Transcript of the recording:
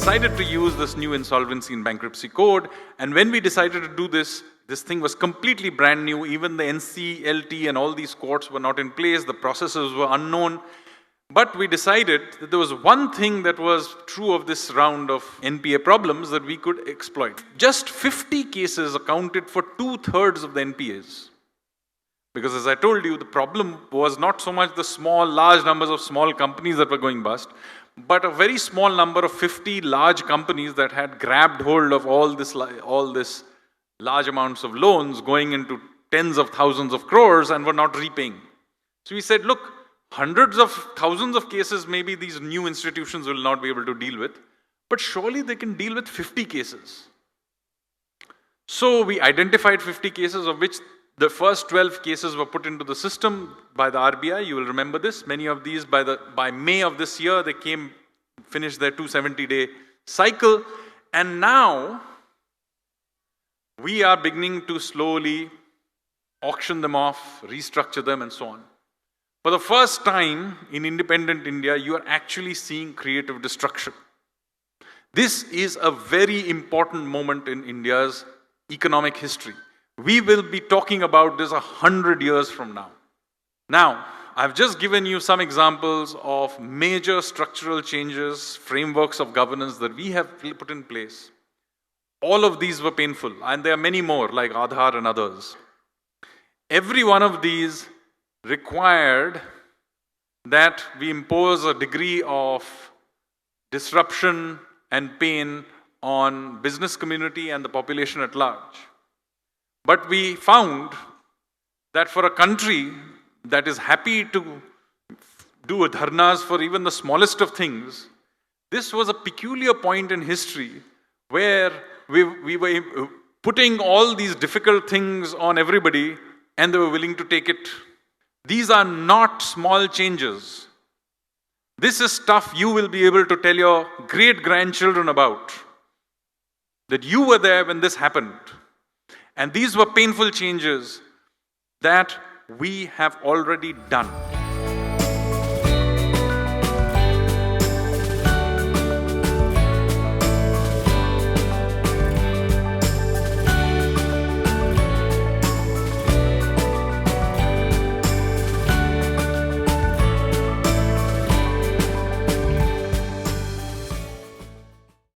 decided to use this new insolvency and bankruptcy code. And when we decided to do this, this thing was completely brand new. Even the NCLT and all these courts were not in place. The processes were unknown. But we decided that there was one thing that was true of this round of NPA problems that we could exploit. Just 50 cases accounted for 2/3 of the NPAs. Because as I told you, the problem was not so much the large numbers of small companies that were going bust, but a very small number of 50 large companies that had grabbed hold of all this large amounts of loans going into tens of thousands of crores and were not repaying. So we said, look, hundreds of thousands of cases maybe these new institutions will not be able to deal with, but surely they can deal with 50 cases. So we identified 50 cases, of which the first 12 cases were put into the system by the RBI. You will remember this. Many of these by May of this year, they finished their 270-day cycle. And now we are beginning to slowly auction them off, restructure them, and so on. For the first time in independent India, you are actually seeing creative destruction. This is a very important moment in India's economic history. We will be talking about this 100 years from now. Now, I've just given you some examples of major structural changes, frameworks of governance that we have put in place. All of these were painful, and there are many more like Aadhaar and others. Every one of these required that we impose a degree of disruption and pain on business community and the population at large. But we found that for a country that is happy to do dharnas for even the smallest of things, this was a peculiar point in history where we were putting all these difficult things on everybody and they were willing to take it. These are not small changes. This is stuff you will be able to tell your great-grandchildren about. That you were there when this happened. And these were painful changes that we have already done.